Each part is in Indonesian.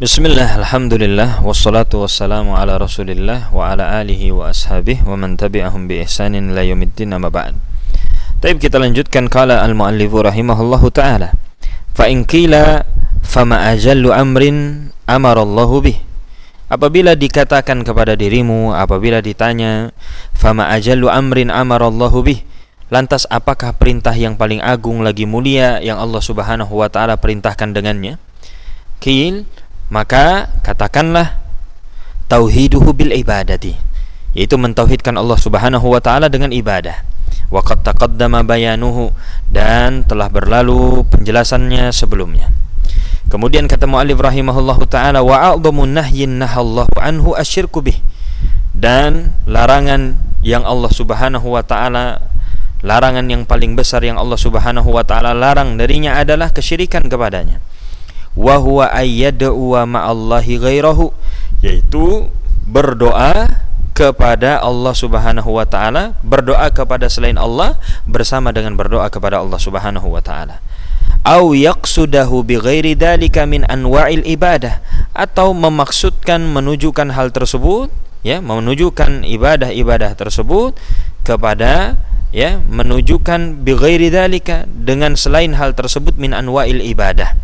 Bismillah, alhamdulillah, wassalatu wassalamu ala rasulillah wa ala alihi wa ashabihi wa man tabi'ahum bi ihsanin ila yaumiddin, amma ba'd. Baik, kita lanjutkan qala al-muallifu rahimahullahu ta'ala. Fa in qila fama ajallu amrin amarallahu bih. Apabila dikatakan kepada dirimu, apabila ditanya fama ajallu amrin amarallahu bih, lantas apakah perintah yang paling agung lagi mulia yang Allah Subhanahu wa taala perintahkan dengannya? Qil, maka katakanlah tauhiduhu bil ibadati, yaitu mentauhidkan Allah Subhanahu wa taala dengan ibadah. Wa qad taqaddama bayanuhu, dan telah berlalu penjelasannya sebelumnya. Kemudian kata muallif rahimahullahu taala, wa a'dhamun nahyin nahallahu anhu asyirku bih, dan larangan yang Allah Subhanahu wa taala, larangan yang paling besar yang Allah Subhanahu wa taala larang darinya adalah kesyirikan kepadanya. Wa huwa ayyad'u ma'allahi ghairahu, yaitu berdoa kepada Allah Subhanahu wa taala, berdoa kepada selain Allah bersama dengan berdoa kepada Allah Subhanahu wa taala. Au yaqsudahu bighairi dzalika min anwa'il ibadah, atau memaksudkan menunjukkan hal tersebut, ya, menunjukkan ibadah-ibadah tersebut kepada, ya, menunjukkan bighairi dzalika, dengan selain hal tersebut, min anwa'il ibadah,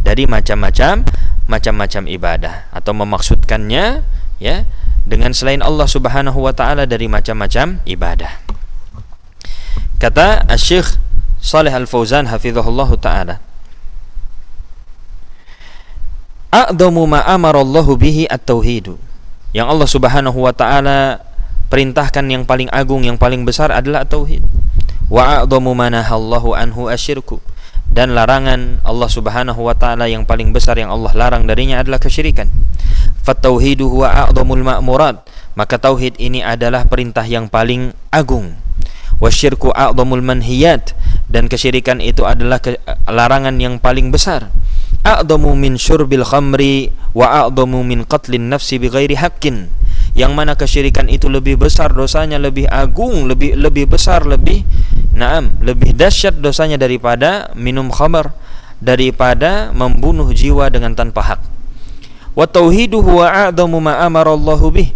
dari macam-macam ibadah, atau memaksudkannya, ya, dengan selain Allah Subhanahu wa taala dari macam-macam ibadah. Kata Asy-Syaikh Shalih Al-Fauzan hafizahullahu taala, a'dhamu ma amarallahu bihi at-tauhid, yang Allah Subhanahu wa taala perintahkan yang paling agung, yang paling besar adalah tauhid. Wa a'dhamu ma nahallahu anhu asyirku, dan larangan Allah Subhanahu wa taala yang paling besar yang Allah larang darinya adalah kesyirikan. Fatauhidu huwa a'dhamul ma'murat, maka tauhid ini adalah perintah yang paling agung. Wasyirku a'dhamul manhiyat, dan kesyirikan itu adalah larangan yang paling besar. A'dhamu min syurbil khamri wa a'dhamu min qatlin nafsi bighairi haqqin, yang mana kesyirikan itu lebih besar dosanya, lebih agung, lebih besar, lebih dahsyat dosanya daripada minum khamar, daripada membunuh jiwa dengan tanpa hak. Wa tauhidu huwa a'dhamu ma amarallahu bih,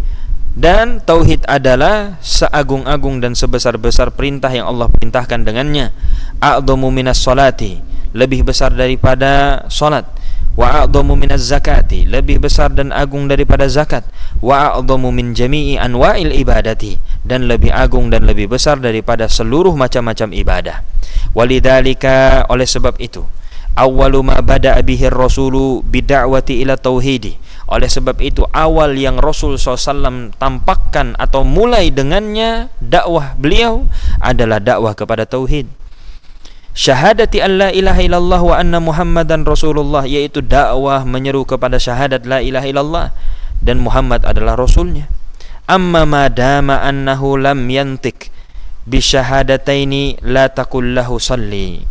dan tauhid adalah seagung-agung dan sebesar-besar perintah yang Allah perintahkan dengannya. A'dhamu minas salati, lebih besar daripada salat. Wa a'dhamu minaz zakati, lebih besar dan agung daripada zakat. Wa a'dhamu min jami'i anwa'il ibadati, dan lebih agung dan lebih besar daripada seluruh macam-macam ibadah. Walidzalika, oleh sebab itu, awwalu ma bada'a bihi ar-rasulu bid'awati ila tauhidi, oleh sebab itu awal yang Rasul SAW tampakkan atau mulai dengannya dakwah beliau adalah dakwah kepada tauhid. Syahadati an la ilaha illallah wa anna muhammadan rasulullah, yaitu dakwah menyeru kepada syahadat la ilaha illallah dan Muhammad adalah rasulnya. Amma ma dama annahu lam yantik bi syahadataini la taqul lahu salli.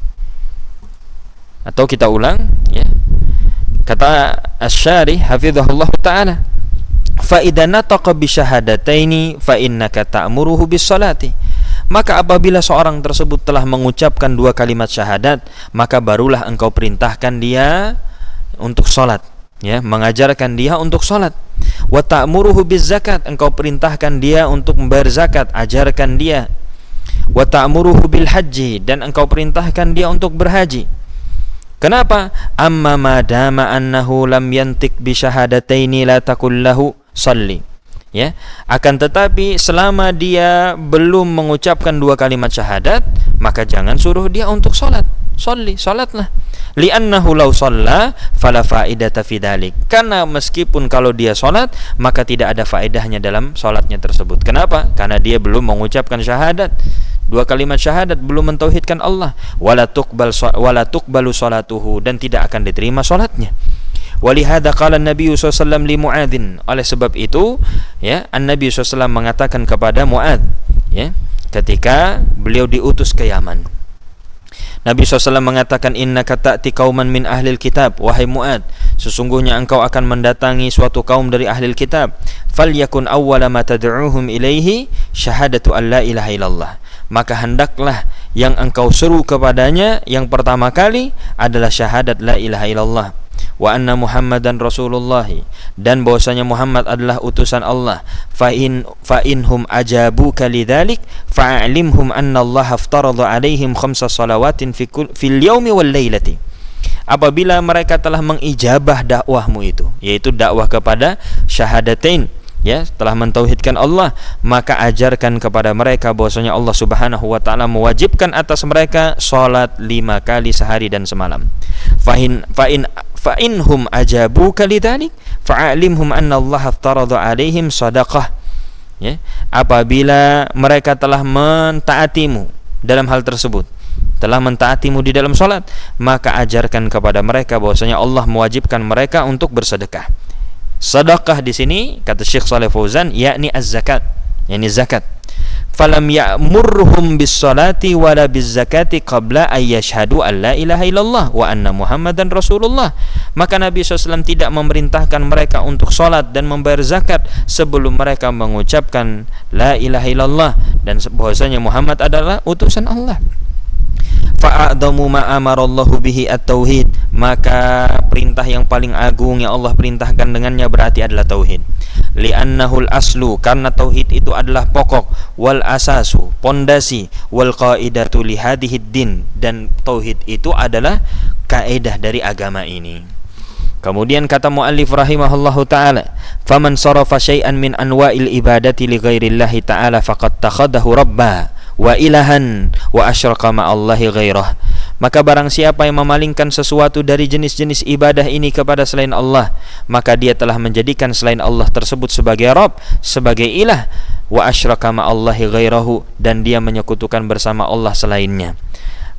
Atau kita ulang, ya. Kata Asy-Syarih hafizahullah taala, fa idza nataqa bi syahadataini fa innaka ta'muruhu bis salati, maka apabila seorang tersebut telah mengucapkan dua kalimat syahadat, maka barulah engkau perintahkan dia untuk salat, ya, mengajarkan dia untuk salat. Wa ta'muruhu biz zakat, engkau perintahkan dia untuk membayar zakat, ajarkan dia. Wa ta'muruhu bil haji, dan engkau perintahkan dia untuk berhaji. Kenapa? Amma ma dama annahu lam yantik bi syahadataini la taqul lahu salli, ya, akan tetapi selama dia belum mengucapkan dua kalimat syahadat, maka jangan suruh dia untuk salat. Salatlah. Li'annahu law shalla fala faidata fi dzalik, karena meskipun kalau dia salat, maka tidak ada faedahnya dalam salatnya tersebut. Kenapa? Karena dia belum mengucapkan syahadat, dua kalimat syahadat, belum mentauhidkan Allah. Wala tuqbalu salatuhu, dan tidak akan diterima salatnya. Walihada qala Nabi sallallahu alaihi wasallam li Mu'adzin, oleh sebab itu, ya, An-Nabi sallallahu alaihi wasallam mengatakan kepada Mu'adz, ya, ketika beliau diutus ke Yaman. Nabi SAW mengatakan, innaka ta'ti qauman min ahlil kitab, wahai Mu'adz, sesungguhnya engkau akan mendatangi suatu kaum dari ahlil kitab. Falyakun awwala ma tad'uuhum ilaihi syahadatu an la ilaha illallah, maka hendaklah yang engkau seru kepadanya yang pertama kali adalah syahadat la ilaha illallah. wa anna Muhammadan Rasulullah, dan bahwasanya Muhammad adalah utusan Allah. Fa inhum ajabuka lidzalik fa'alimhum anna Allah aftarada alaihim khamsa salawatin fil yaumi wal lailati. Apabila mereka telah mengijabah dakwahmu itu, yaitu dakwah kepada syahadatain, ya, telah mentauhidkan Allah, maka ajarkan kepada mereka bahwasanya Allah Subhanahu wa taala mewajibkan atas mereka salat 5 kali sehari dan semalam. Fa inhum ajabuka lidzalik fa'alimhum anna Allah aftarada alaihim shadaqah. Ya, apabila mereka telah mentaatimu dalam hal tersebut, telah mentaatimu di dalam salat, maka ajarkan kepada mereka bahwasanya Allah mewajibkan mereka untuk bersedekah. Sedekah di sini kata Syekh Shalih Fauzan yakni az-zakat, yakni zakat. Falam ya'murhum bis-salati wala biz-zakati qabla an yashhadu an la ilaha illallah wa anna Muhammadan Rasulullah. Maka Nabi SAW tidak memerintahkan mereka untuk salat dan membayar zakat sebelum mereka mengucapkan la ilaha illallah dan bahwasanya Muhammad adalah utusan Allah. Fa'adamu ma amarallahu bihi at-tauhid, maka perintah yang paling agung yang Allah perintahkan dengannya berarti adalah tauhid. Li'annahul aslu, karena tauhid itu adalah pokok, wal asasu, pondasi, wal qaidatu li hadhihi din, dan tauhid itu adalah kaidah dari agama ini. Kemudian kata muallif rahimahullahu taala, faman sarafa syai'an min anwa'il ibadati li ghairillahi ta'ala faqad takhadahu rabba wa ilahan wa asyraka ma'allahi ghairah. Maka barang siapa yang memalingkan sesuatu dari jenis-jenis ibadah ini kepada selain Allah, maka dia telah menjadikan selain Allah tersebut sebagai Rabb, sebagai ilah, wa asyraka ma'allahi ghairahu, dan dia menyekutukan bersama Allah selainnya.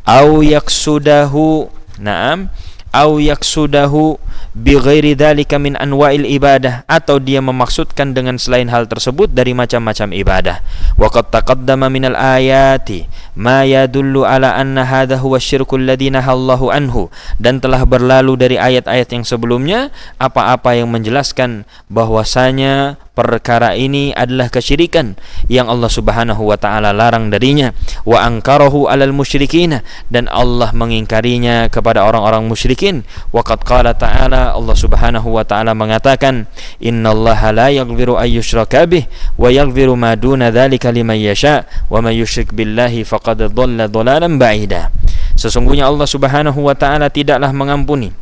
Au yaksudahu, na'am, au yaksudahu bi ghairi dzalika min anwa'il ibadah, atau dia memaksudkan dengan selain hal tersebut dari macam-macam ibadah. Wa qad taqaddama minal ayati ma yadullu ala anna hadha huwa syirkul ladzi nahallahu anhu, dan telah berlalu dari ayat-ayat yang sebelumnya apa-apa yang menjelaskan bahwasanya perkara ini adalah kesyirikan yang Allah Subhanahu wa taala larang darinya. Wa ankarahu 'alal musyrikin, dan Allah mengingkarinya kepada orang-orang musyrikin. Wa qad qala ta'ala, Allah Subhanahu wa taala mengatakan, innallaha la yaghfiru ay yushraka bih wa yaghfiru ma duna dzalika liman yasha wa may yusyrik billahi faqad dhalla dhalalan ba'ida. Sesungguhnya Allah Subhanahu wa taala tidaklah mengampuni,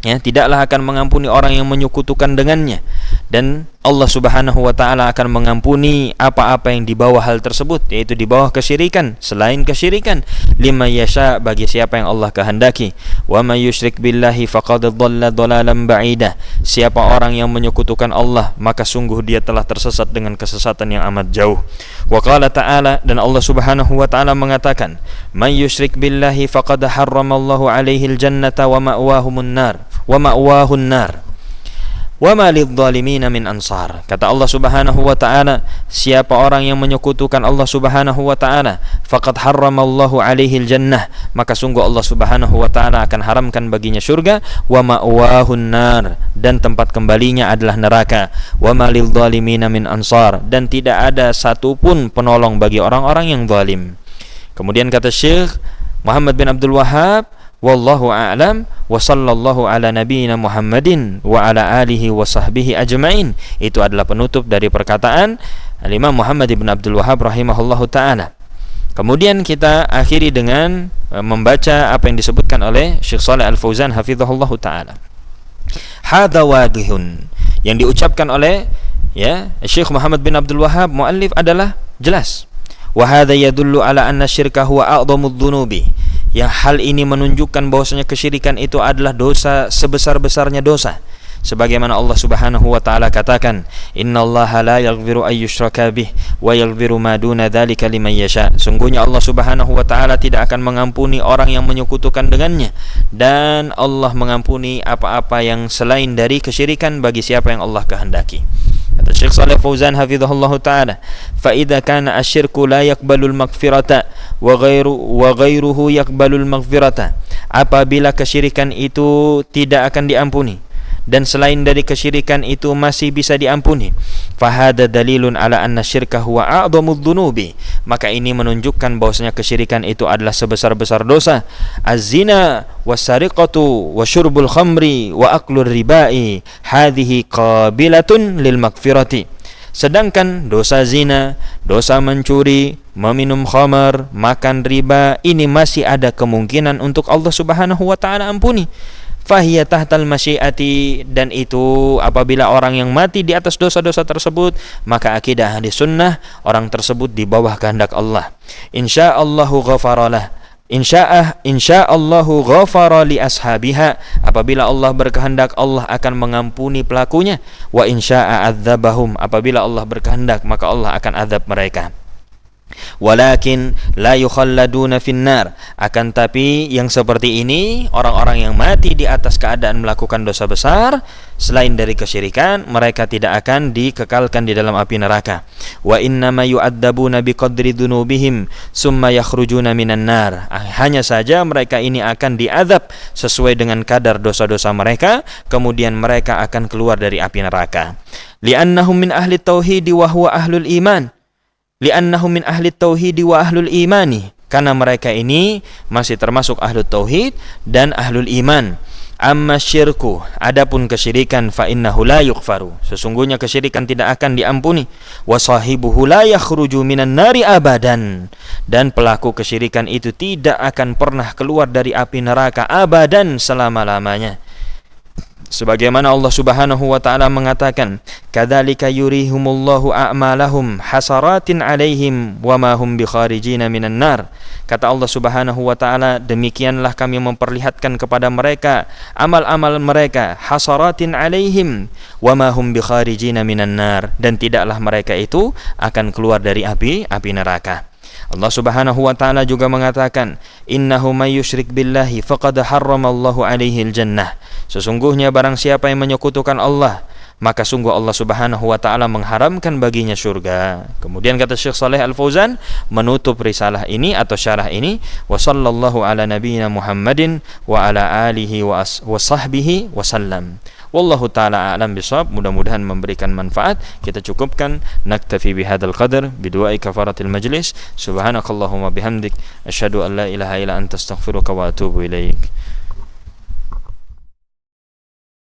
ya, tidaklah akan mengampuni orang yang menyekutukan dengannya, dan Allah Subhanahu wa taala akan mengampuni apa-apa yang di bawah hal tersebut, yaitu di bawah kesyirikan, selain kesyirikan, lima yasha, bagi siapa yang Allah kehendaki. Wa may yusyrik billahi faqad dhalla dhalalan ba'ida. Siapa orang yang menyekutukan Allah, maka sungguh dia telah tersesat dengan kesesatan yang amat jauh. Wa qala ta'ala, dan Allah Subhanahu wa taala mengatakan, may yusyrik billahi faqad harramallahu alaihi aljannata wa ma'wahumun nar wa ma'wahun nar wa ma lidh-dhalimin min ansar. Kata Allah Subhanahu wa taala, siapa orang yang menyekutukan Allah Subhanahu wa taala, faqad harramallahu alaihi aljannah, maka sungguh Allah Subhanahu wa taala akan haramkan baginya surga, wa ma'wahun nar, dan tempat kembalinya adalah neraka, wa ma lidh-dhalimin min ansar, dan tidak ada satupun penolong bagi orang-orang yang zalim. Kemudian kata Syekh Muhammad bin Abdul Wahhab, wallahu a'lam, wa sallallahu ala nabiyyina Muhammadin wa ala alihi wa sahbihi ajma'in. Itu adalah penutup dari perkataan Imam Muhammad bin Abdul Wahhab rahimahullahu ta'ala. Kemudian kita akhiri dengan membaca apa yang disebutkan oleh Syekh Shalih Al-Fauzan hafizahullahu ta'ala. Hadza wadihun, yang diucapkan oleh, ya, Syekh Muhammad bin Abdul Wahhab muallif adalah jelas. Wa hadza yadullu ala anna syirka huwa a'dhamudz dzunubi, yang hal ini menunjukkan bahwasanya kesyirikan itu adalah dosa sebesar-besarnya dosa, sebagaimana Allah Subhanahu wa taala katakan, innallaha la yaghfiru ay yushraka bih wa yaghfiru ma duna dzalika liman yasha. Sungguhnya Allah Subhanahu wa taala tidak akan mengampuni orang yang menyekutukan dengannya, dan Allah mengampuni apa-apa yang selain dari kesyirikan bagi siapa yang Allah kehendaki. Kata Syekh Shalih Fauzan hafizahullahu ta'ala, fa idza kana asyirku la yaqbalul maghfirata wa ghairuhu yaqbalul maghfirata. Apabila kesyirikan itu tidak akan diampuni dan selain dari kesyirikan itu masih bisa diampuni, Fahada dalilun ala anna syirka huwa a'dhamudz dzunubi. Maka ini menunjukkan bahwasanya kesyirikan itu adalah sebesar-besar dosa. Az-zina was-sariqatu wa syurbul khamri wa aklur riba'i hadhihi qabilatun lil maghfirati. Sedangkan dosa zina, dosa mencuri, meminum khamar, makan riba, ini masih ada kemungkinan untuk Allah Subhanahu wa taala ampuni. Fahiya tahtal masyiati, dan itu apabila orang yang mati di atas dosa-dosa tersebut, maka akidah ahli sunnah orang tersebut di bawah kehendak Allah. Insyaallahu ghafaralah, insyaallahu ghafara li ashabiha, apabila Allah berkehendak Allah akan mengampuni pelakunya. Wa insya'a adzabahum, apabila Allah berkehendak maka Allah akan azab mereka. Walakin la yukhalladuna finnar, akan tapi yang seperti ini, orang-orang yang mati di atas keadaan melakukan dosa besar selain dari kesyirikan, mereka tidak akan dikekalkan di dalam api neraka. Wa innama yu'adzabuna biqadri dzunubihim summa yakhrujuna minan nar, hanya saja mereka ini akan diazab sesuai dengan kadar dosa-dosa mereka, kemudian mereka akan keluar dari api neraka. Li'annahum min ahli tauhid wa huwa ahlul iman, li'annahum min ahli tauhid wa ahlul imani, karena mereka ini masih termasuk ahlul tauhid dan ahlul iman. Amma syirku, adapun kesyirikan, fa innahu la yughfaru, sesungguhnya kesyirikan tidak akan diampuni. Wa sahibuhu la yakhruju minan nari abadan, dan pelaku kesyirikan itu tidak akan pernah keluar dari api neraka abadan, selama-lamanya. Sebagaimana Allah Subhanahu wa taala mengatakan, kadzalika yurihumullahu a'malahum hasaratin 'alaihim wa ma hum bikharijina minan nar. Kata Allah Subhanahu wa taala, demikianlah kami memperlihatkan kepada mereka amal-amal mereka, hasaratin 'alaihim wa ma hum bikharijina minan nar, dan tidaklah mereka itu akan keluar dari api neraka. Allah Subhanahu wa taala juga mengatakan, innahu may yusyrik billahi faqad harramallahu 'alaihi al-jannah. Sesungguhnya barang siapa yang menyekutukan Allah, maka sungguh Allah Subhanahu wa taala mengharamkan baginya surga. Kemudian kata Syekh Shalih Al-Fauzan menutup risalah ini atau syarah ini, wa sallallahu ala nabiyyina Muhammadin wa ala alihi wa sahbihi wasallam. Wallahu ta'ala a'lam bishawab. Mudah-mudahan memberikan manfaat. Kita cukupkan, naktafi bihadzal qadar, bidu'ai kafaratil majlis. Subhanakallahumma bihamdik, asyhadu an la ilaha illa anta astaghfiruka wa atubu ilaik.